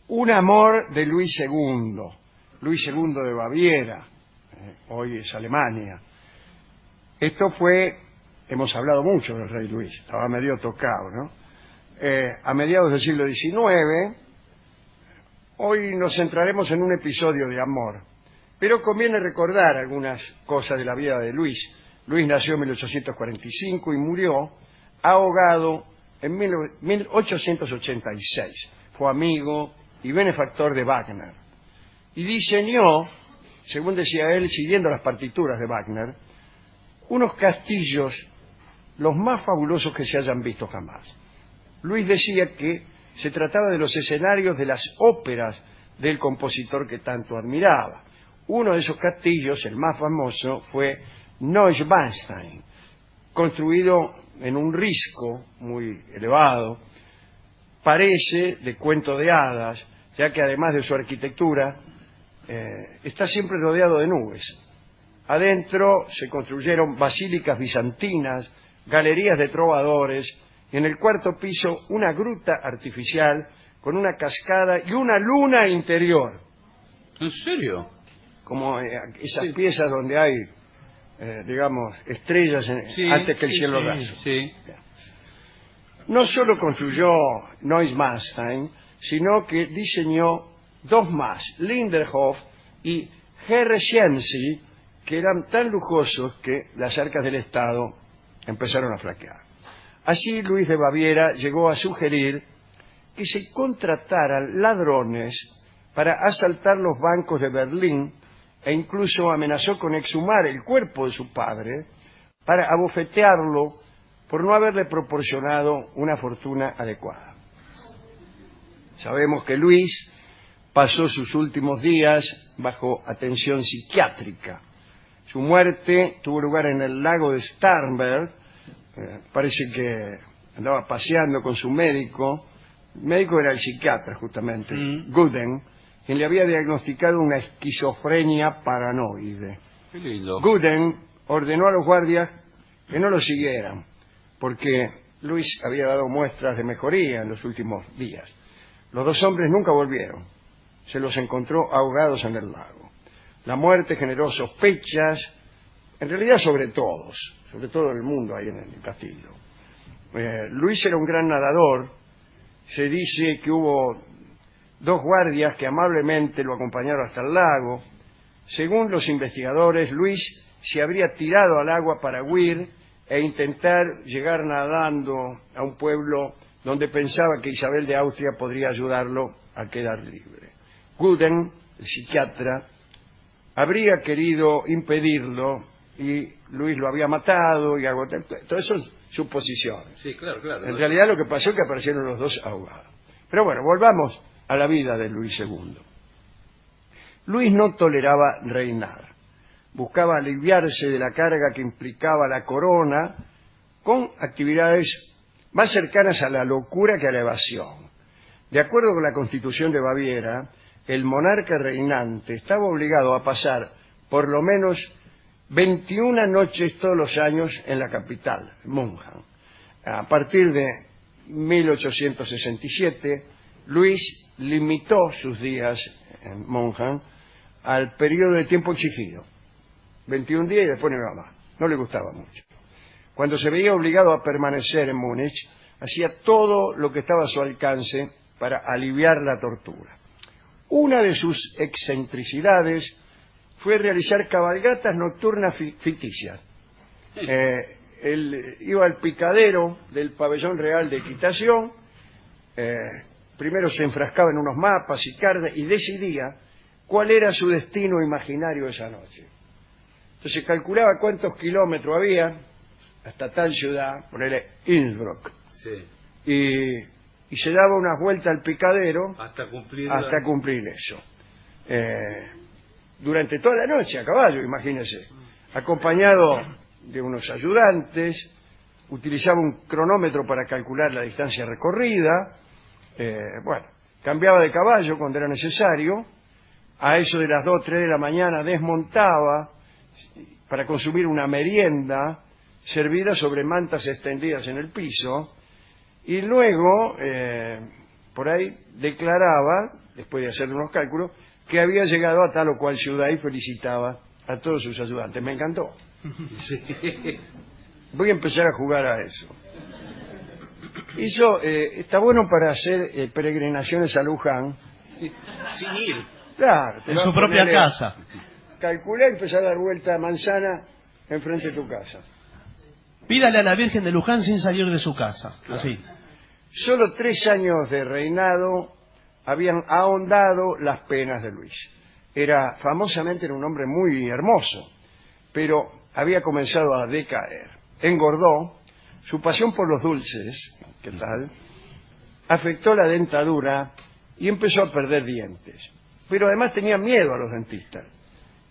Un amor de Luis II, Luis II de Baviera, hoy es Alemania. Esto fue, hemos hablado mucho del rey Luis, estaba medio tocado, ¿no? A mediados del siglo XIX, hoy nos centraremos en un episodio de amor, pero conviene recordar algunas cosas de la vida de Luis. Luis nació en 1845 y murió ahogado en 1886. Fue amigo y benefactor de Wagner. Y diseñó, según decía él, siguiendo las partituras de Wagner, unos castillos los más fabulosos que se hayan visto jamás. Luis decía que se trataba de los escenarios de las óperas del compositor que tanto admiraba. Uno de esos castillos, el más famoso, fue Neuschwanstein, construido en un risco muy elevado. Parece de cuento de hadas, ya que además de su arquitectura, está siempre rodeado de nubes. Adentro se construyeron basílicas bizantinas, galerías de trovadores, y en el cuarto piso una gruta artificial con una cascada y una luna interior. ¿En serio? Como esas piezas donde hay, digamos, estrellas antes que el cielo raso. Sí. No solo construyó Neuschwanstein, sino que diseñó dos más, Linderhof y Herrenchiemsee, que eran tan lujosos que las arcas del Estado empezaron a flaquear. Así Luis de Baviera llegó a sugerir que se contrataran ladrones para asaltar los bancos de Berlín e incluso amenazó con exhumar el cuerpo de su padre para abofetearlo por no haberle proporcionado una fortuna adecuada. Sabemos que Luis pasó sus últimos días bajo atención psiquiátrica. Su muerte tuvo lugar en el lago de Starnberg. Parece que andaba paseando con su médico. El médico era el psiquiatra, justamente, Guden, quien le había diagnosticado una esquizofrenia paranoide. Qué lindo. Guden ordenó a los guardias que no lo siguieran, porque Luis había dado muestras de mejoría en los últimos días. Los dos hombres nunca volvieron. Se los encontró ahogados en el lago. La muerte generó sospechas, en realidad sobre todo el mundo ahí en el castillo. Luis era un gran nadador. Se dice que hubo dos guardias que amablemente lo acompañaron hasta el lago. Según los investigadores, Luis se habría tirado al agua para huir e intentar llegar nadando a un pueblo donde pensaba que Isabel de Austria podría ayudarlo a quedar libre. Guden, el psiquiatra, habría querido impedirlo y Luis lo había matado y agotado. Todo eso es suposición. Sí, claro. En realidad lo que pasó es que aparecieron los dos ahogados. Pero bueno, volvamos a la vida de Luis II. Luis no toleraba reinar. Buscaba aliviarse de la carga que implicaba la corona con actividades más cercanas a la locura que a la evasión. De acuerdo con la Constitución de Baviera, el monarca reinante estaba obligado a pasar por lo menos 21 noches todos los años en la capital, Mannheim. A partir de 1867, Luis limitó sus días en Mannheim al periodo de tiempo exigido. 21 días y después no iba más. No le gustaba mucho. Cuando se veía obligado a permanecer en Múnich, hacía todo lo que estaba a su alcance para aliviar la tortura. Una de sus excentricidades fue realizar cabalgatas nocturnas ficticias. Él iba al picadero del pabellón real de equitación, primero se enfrascaba en unos mapas y cartas y decidía cuál era su destino imaginario esa noche. Entonces calculaba cuántos kilómetros había hasta tal ciudad, ponele Innsbruck, y se daba unas vueltas al picadero hasta cumplir eso. Durante toda la noche a caballo, imagínese, acompañado de unos ayudantes, utilizaba un cronómetro para calcular la distancia recorrida, cambiaba de caballo cuando era necesario, a eso de las 2 o 3 de la mañana desmontaba para consumir una merienda servida sobre mantas extendidas en el piso, y luego por ahí declaraba, después de hacer unos cálculos, que había llegado a tal o cual ciudad y felicitaba a todos sus ayudantes. Me encantó. Sí. Voy a empezar a jugar a eso. Está bueno para hacer peregrinaciones a Luján. Sin ir. Claro, te En vas su a propia ponerle- casa. Calculá y empezar a dar vuelta a manzana enfrente de tu casa. Pídale a la Virgen de Luján sin salir de su casa. Así. Solo 3 años de reinado habían ahondado las penas de Luis. Famosamente era un hombre muy hermoso, pero había comenzado a decaer. Engordó, su pasión por los dulces, ¿qué tal?, afectó la dentadura y empezó a perder dientes. Pero además tenía miedo a los dentistas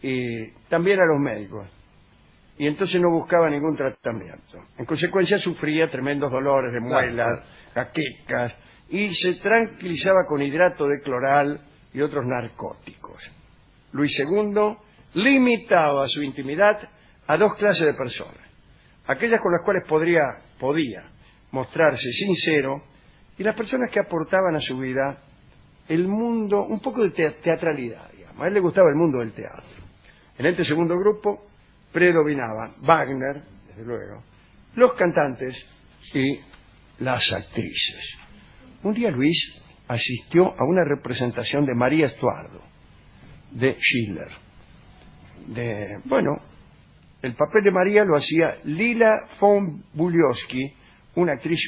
y también a los médicos. Y entonces no buscaba ningún tratamiento. En consecuencia sufría tremendos dolores de muelas, jaquecas, y se tranquilizaba con hidrato de cloral y otros narcóticos. Luis II limitaba su intimidad a 2 clases de personas: aquellas con las cuales podía mostrarse sincero, y las personas que aportaban a su vida el mundo, un poco de teatralidad, digamos. A él le gustaba el mundo del teatro. En este segundo grupo predominaban Wagner, desde luego, los cantantes y las actrices. Un día Luis asistió a una representación de María Estuardo, de Schiller. El papel de María lo hacía Lila von Buliowski, una actriz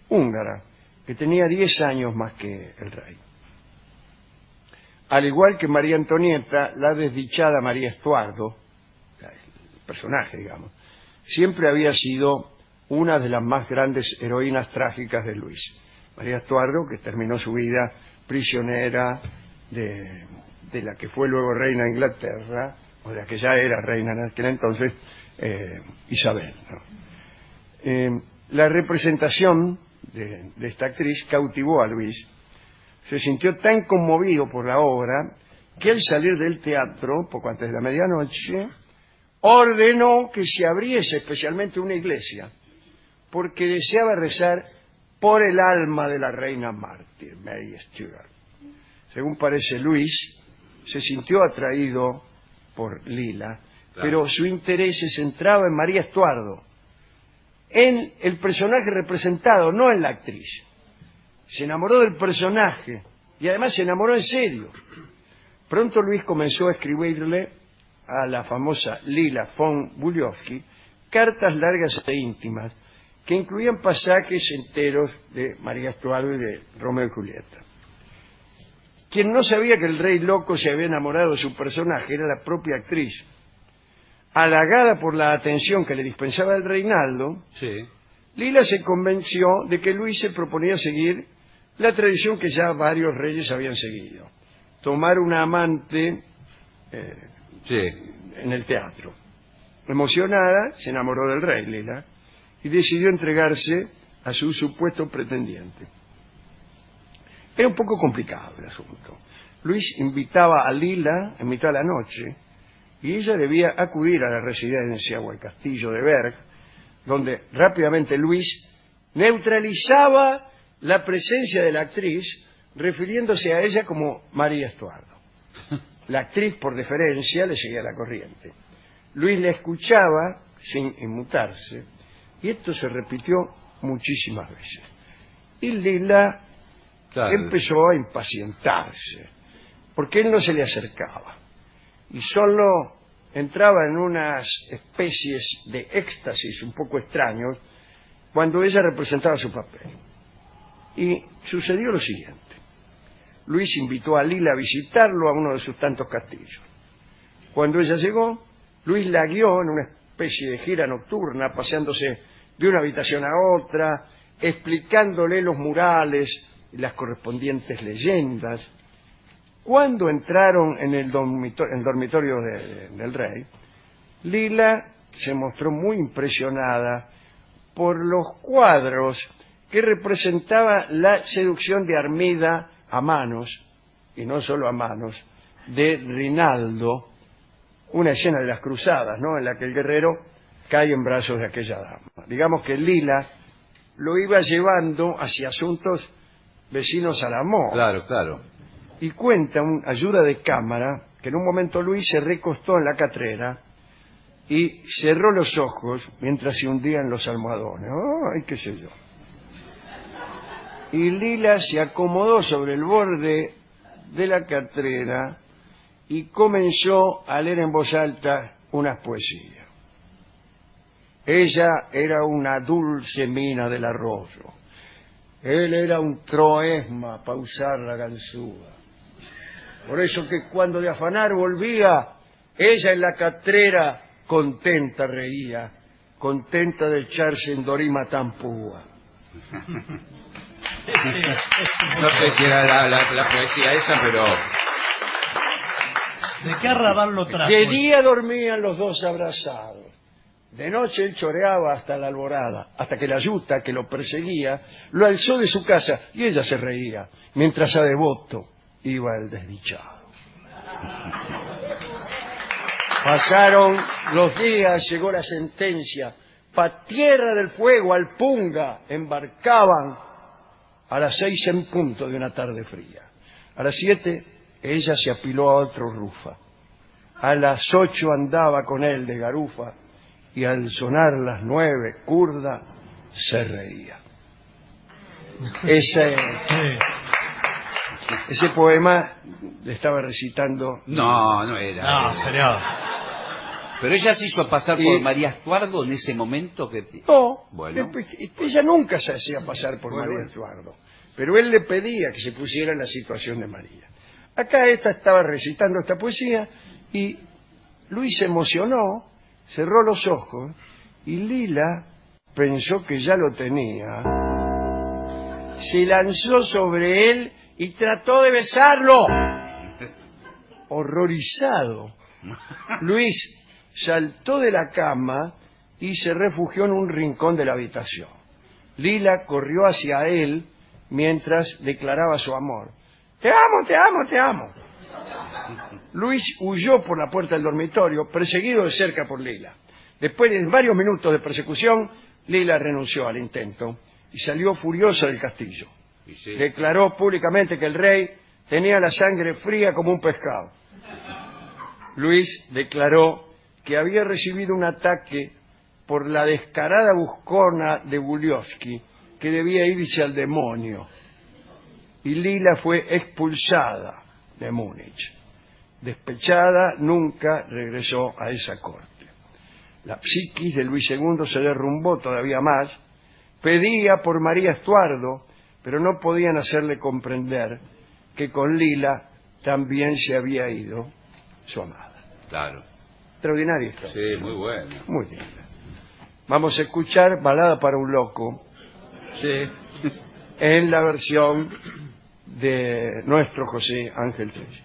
húngara que tenía 10 años más que el rey. Al igual que María Antonieta, la desdichada María Estuardo, el personaje, digamos, siempre había sido una de las más grandes heroínas trágicas de Luis. María Estuardo, que terminó su vida prisionera de la que fue luego reina de Inglaterra, o de la que ya era reina en aquel entonces, Isabel, ¿no? La representación de esta actriz cautivó a Luis. Se sintió tan conmovido por la obra que al salir del teatro, poco antes de la medianoche, ordenó que se abriese especialmente una iglesia, porque deseaba rezar por el alma de la reina mártir, Mary Stuart. Según parece, Luis se sintió atraído por Lila, pero su interés se centraba en María Estuardo, en el personaje representado, no en la actriz. Se enamoró del personaje y además se enamoró en serio. Pronto Luis comenzó a escribirle a la famosa Lila von Buliowski cartas largas e íntimas que incluían pasajes enteros de María Estuardo y de Romeo y Julieta. Quien no sabía que el rey loco se había enamorado de su personaje era la propia actriz. Halagada por la atención que le dispensaba el reinaldo, Sí. Lila se convenció de que Luis se proponía seguir la tradición que ya varios reyes habían seguido: tomar una amante Sí. en el teatro. Emocionada, se enamoró del rey, Lila, y decidió entregarse a su supuesto pretendiente. Era un poco complicado el asunto. Luis invitaba a Lila en mitad de la noche y ella debía acudir a la residencia o al castillo de Berg, donde rápidamente Luis neutralizaba la presencia de la actriz, refiriéndose a ella como María Estuardo. La actriz, por deferencia, le seguía la corriente. Luis la escuchaba sin inmutarse, y esto se repitió muchísimas veces. Y Lila empezó a impacientarse, porque él no se le acercaba, y solo entraba en unas especies de éxtasis un poco extraños cuando ella representaba su papel. Y sucedió lo siguiente. Luis invitó a Lila a visitarlo a uno de sus tantos castillos. Cuando ella llegó, Luis la guió en una especie de gira nocturna, paseándose de una habitación a otra, explicándole los murales y las correspondientes leyendas. Cuando entraron en el dormitorio del rey, Lila se mostró muy impresionada por los cuadros que representaban la seducción de Armida a manos, y no solo a manos, de Rinaldo, una escena de las cruzadas, ¿no?, en la que el guerrero cae en brazos de aquella dama. Digamos que Lila lo iba llevando hacia asuntos vecinos a la moda. Claro, claro. Y cuenta un ayuda de cámara que en un momento Luis se recostó en la catrera y cerró los ojos mientras se hundía en los almohadones. ¡Ay, qué sé yo! Y Lila se acomodó sobre el borde de la catrera y comenzó a leer en voz alta unas poesías. Ella era una dulce mina del arroyo. Él era un troesma pa' usar la ganzúa. Por eso que cuando de afanar volvía, ella en la catrera contenta reía, contenta de echarse en dorima tan púa. No sé si era la poesía esa, pero... ¿De qué arrabal lo trajo? De día dormían los dos abrazados. De noche él choreaba hasta la alborada, hasta que la yuta que lo perseguía lo alzó de su casa y ella se reía, mientras a devoto iba el desdichado. Pasaron los días, llegó la sentencia. Pa' Tierra del Fuego, al Punga, embarcaban a las 6 en punto de una tarde fría. A las 7 ella se apiló a otro rufa. A las 8 andaba con él de garufa y al sonar las 9, curda, se reía. Ese poema le estaba recitando... No era. No, señor. Pero ella se hizo pasar por María Estuardo en ese momento que... No, Bueno. ella nunca se hacía pasar por María Estuardo, pero él le pedía que se pusiera en la situación de María. Acá esta estaba recitando esta poesía y Luis se emocionó, cerró los ojos y Lila pensó que ya lo tenía. Se lanzó sobre él y trató de besarlo. Horrorizado, Luis saltó de la cama y se refugió en un rincón de la habitación. Lila corrió hacia él mientras declaraba su amor. Te amo, te amo, te amo. Luis huyó por la puerta del dormitorio, perseguido de cerca por Lila. Después de varios minutos de persecución, Lila renunció al intento y salió furiosa del castillo. Sí. Declaró públicamente que el rey tenía la sangre fría como un pescado. Luis declaró que había recibido un ataque por la descarada buscona de Buliowski, que debía irse al demonio. Y Lila fue expulsada de Múnich. Despechada, nunca regresó a esa corte. La psiquis de Luis II se derrumbó todavía más. Pedía por María Estuardo, pero no podían hacerle comprender que con Lila también se había ido su amada. Claro. Extraordinaria historia. Sí, muy bueno. Muy linda. Vamos a escuchar Balada para un loco Sí. en la versión de nuestro José Ángel Trella.